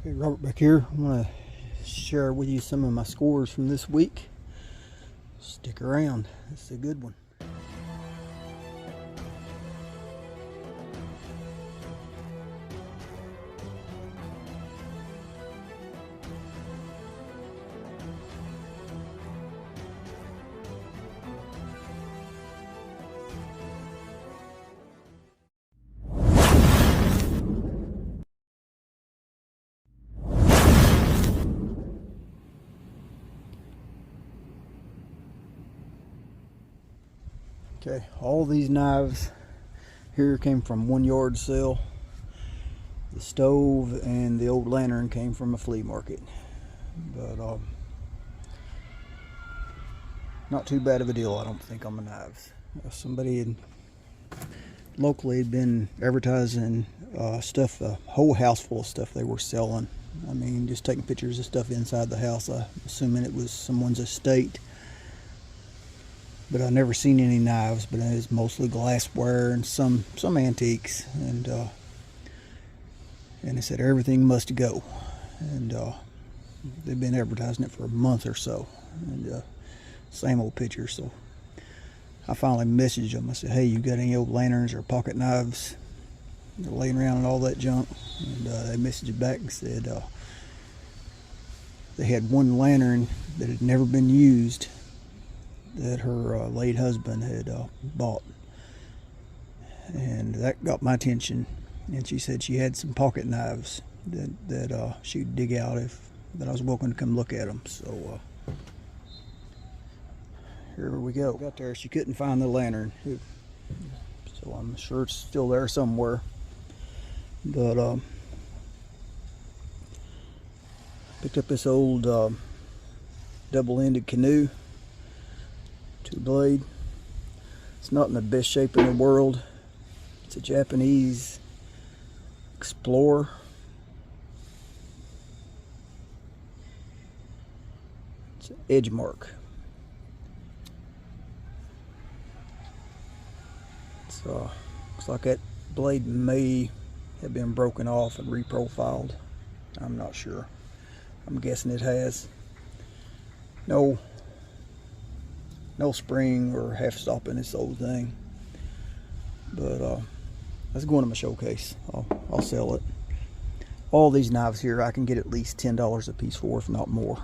Okay, Robert back here. I want to share with you some of my scores from this week. Stick around, it's a good one. Okay, all these knives here came from one yard sale. The stove and the old lantern came from a flea market. But not too bad of a deal, I don't think, on the knives. Somebody locally had been advertising stuff, a whole house full of stuff they were selling. I mean, just taking pictures of stuff inside the house. I'm assuming it was someone's estate. But I've never seen any knives, but it was mostly glassware and some antiques. And they said everything must go. And they've been advertising it for a month or so. And same old pictures. So I finally messaged them. I said, hey, you got any old lanterns or pocket knives? They're laying around and all that junk. And they messaged back and said they had one lantern that had never been used that her late husband had bought, and that got my attention. And she said she had some pocket knives that she'd dig out if that I was welcome to come look at them. So here we go. Got there, she couldn't find the lantern, so I'm sure it's still there somewhere. But picked up this old double-ended canoe. 2-blade. It's not in the best shape in the world. It's a Japanese Explorer. It's an edge mark. So looks like that blade may have been broken off and reprofiled. I'm not sure. I'm guessing it has. No spring or half stop in this old thing, but that's going to my showcase. I'll sell it. All these knives here I can get at least $10 a piece for, if not more.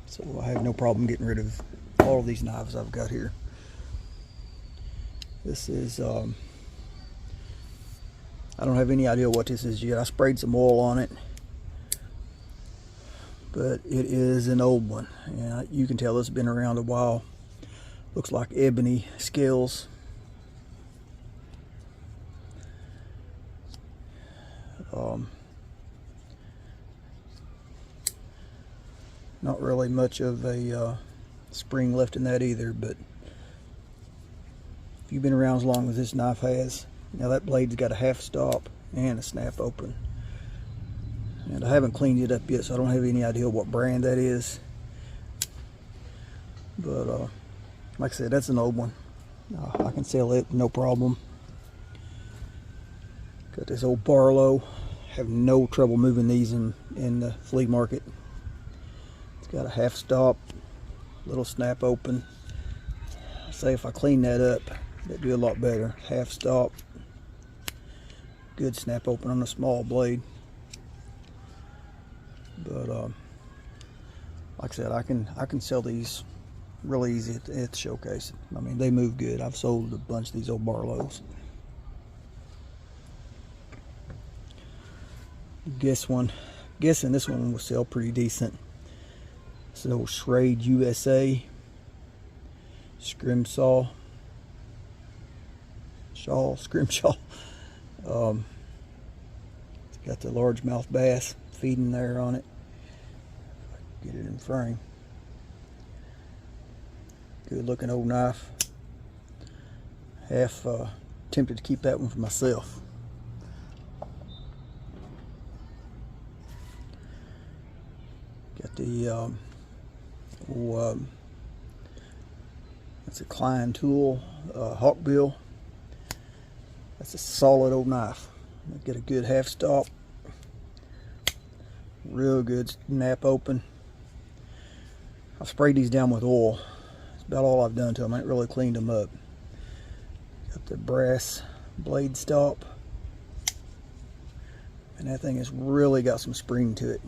So I have no problem getting rid of all of these knives I've got here. This is I don't have any idea what this is yet. I sprayed some oil on it, but it is an old one, and you can tell it's been around a while. Looks like ebony scales. Not really much of a spring left in that either, but if you've been around as long as this knife has, now that blade's got a half stop and a snap open. And I haven't cleaned it up yet, so I don't have any idea what brand that is. But like I said, that's an old one. I can sell it, no problem. Got this old Barlow. Have no trouble moving these in the flea market. It's got a half stop, little snap open. I say if I clean that up, that'd do a lot better. Half stop, good snap open on a small blade. But like I said, I can sell these really easy at the showcase. I mean, they move good. I've sold a bunch of these old Barlows. Guessing this one will sell pretty decent. It's an old Schrade USA scrimshaw. Scrimshaw. It's got the largemouth bass feeding there on it. Get it in frame. Good looking old knife. Half tempted to keep that one for myself. Got the that's a Klein tool, Hawkbill. That's a solid old knife. Get a good half stop real good snap open. I've sprayed these down with oil. That's about all I've done to them. I ain't really cleaned them up. Got the brass blade stop, and that thing has really got some spring to it.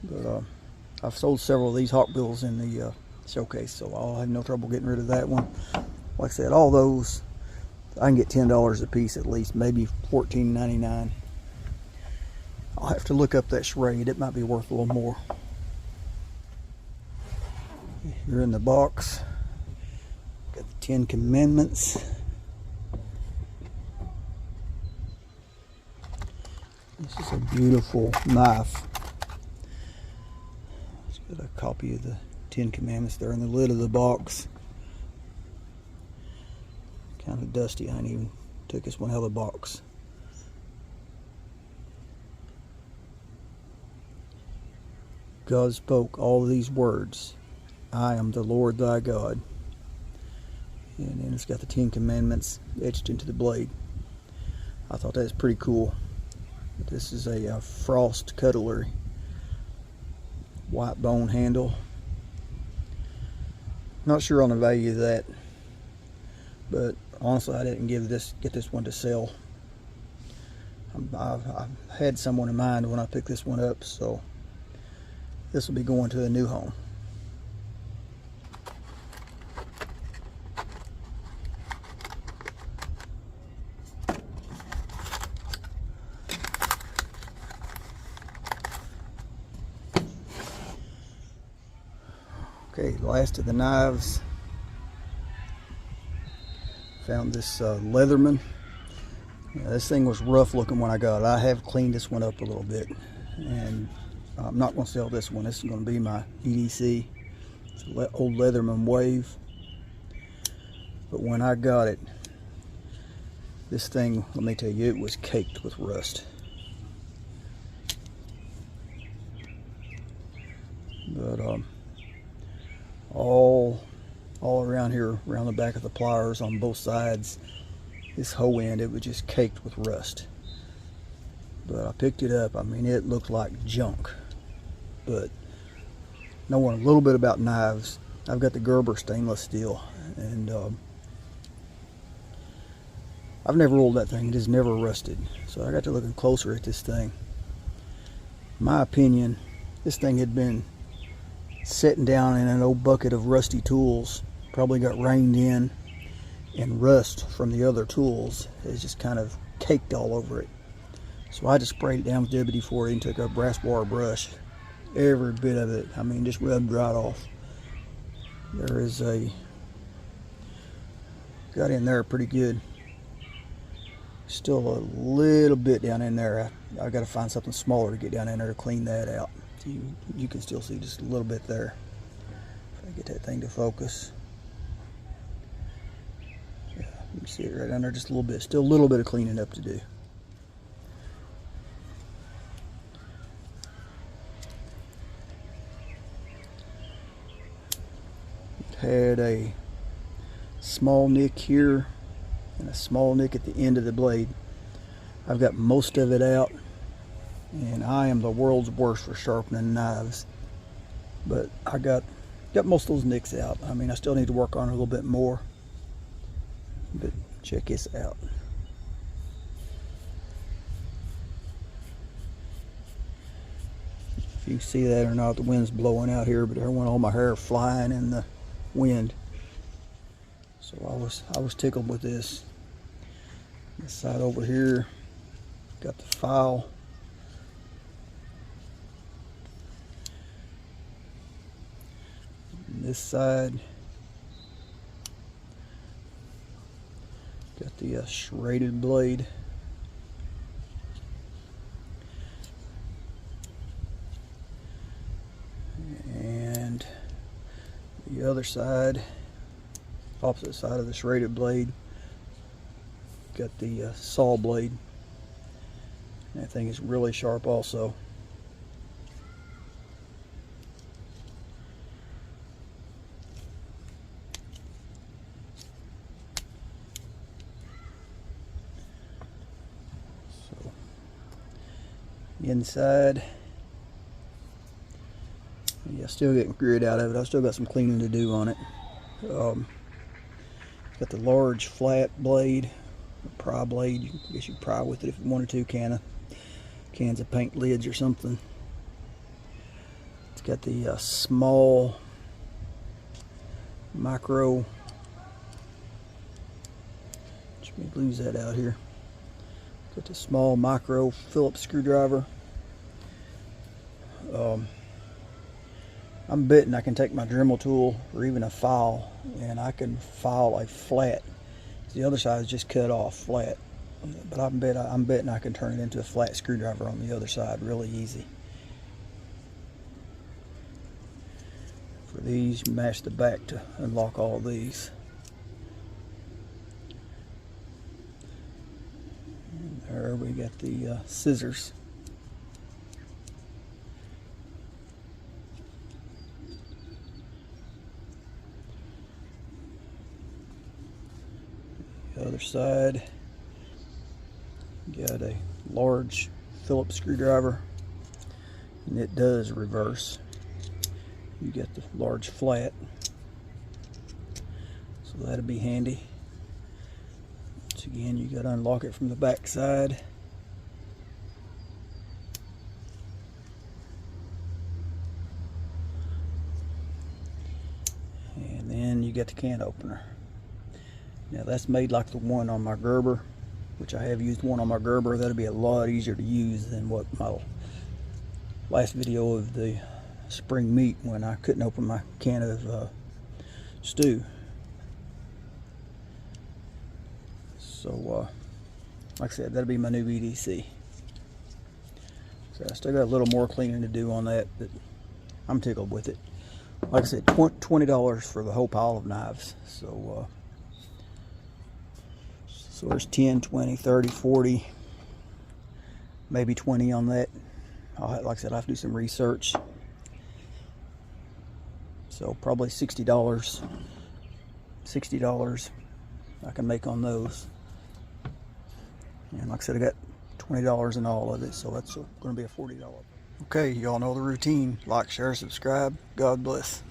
But I've sold several of these Hawk Bills in the showcase, so I'll have no trouble getting rid of that one. Like I said, all those I can get $10 a piece at least, maybe $14.99. I'll have to look up that Schrade. It might be worth a little more. Here in the box, got the 10 Commandments. This is a beautiful knife. It's got a copy of the 10 Commandments there in the lid of the box. Kind of dusty. I ain't even took this one out of the box. God spoke all these words. I am the Lord thy God. And then it's got the 10 Commandments etched into the blade. I thought that was pretty cool. But this is a frost cutlery. White bone handle. Not sure on the value of that. But honestly, I didn't get this one to sell. I've had someone in mind when I picked this one up, so this will be going to a new home. Okay, last of the knives. Found this Leatherman. This thing was rough looking when I got it. I have cleaned this one up a little bit, and I'm not going to sell this one. This is going to be my EDC. It's an old Leatherman Wave. But when I got it, this thing, let me tell you, it was caked with rust. But all around here, around the back of the pliers on both sides, this hoe end, it was just caked with rust. But I picked it up. I mean, it looked like junk. But knowing a little bit about knives, I've got the Gerber stainless steel, and I've never oiled that thing. It has never rusted. So I got to looking closer at this thing. In my opinion, this thing had been sitting down in an old bucket of rusty tools, probably got rained in, and rust from the other tools is just kind of caked all over it. So I just sprayed it down with WD-40 and took a brass wire brush, every bit of it, I mean, just rubbed right off. There is got in there pretty good. Still a little bit down in there. I got to find something smaller to get down in there to clean that out. You can still see just a little bit there. If I get that thing to focus. Yeah, you can see it right down there just a little bit. Still a little bit of cleaning up to do. It had a small nick here and a small nick at the end of the blade. I've got most of it out, and I am the world's worst for sharpening knives, but I got most of those nicks out. I mean, I still need to work on it a little bit more, but check this out. If you see that or not, the wind's blowing out here, but there went all my hair flying in the wind. So I was tickled with this. This side over here, got the file. And this side, got the serrated blade. And the other side, opposite side of the serrated blade, got the saw blade. That thing is really sharp also. So Inside, yeah, still getting grit out of it. I still got some cleaning to do on it. Got the large flat blade, pry blade. I guess you could pry with it if you wanted to. Cans of paint lids or something. It's got the small micro. Let me lose that out here. Got the small micro Phillips screwdriver. I'm betting I can take my Dremel tool or even a file and I can file a flat. The other side is just cut off flat, but I'm betting I can turn it into a flat screwdriver on the other side really easy. For these, you mash the back to unlock all these. And there we got the scissors. The other side, got a large Phillips screwdriver, and it does reverse. You get the large flat, so that'll be handy. Once again, you got to unlock it from the back side. And then you get the can opener. Now that's made like the one on my Gerber, which I have used one on my Gerber. That'll be a lot easier to use than what my last video of the spring meat, when I couldn't open my can of stew. So like I said, that'll be my new EDC. So I still got a little more cleaning to do on that, but I'm tickled with it. Like I said, $20 for the whole pile of knives. So so there's 10, 20, 30, 40, maybe 20 on that. Like I said, I'll have to do some research. So probably $60 I can make on those. And like I said, I got $20 in all of it, so that's going to be a $40. Okay, y'all know the routine. Like, share, subscribe. God bless.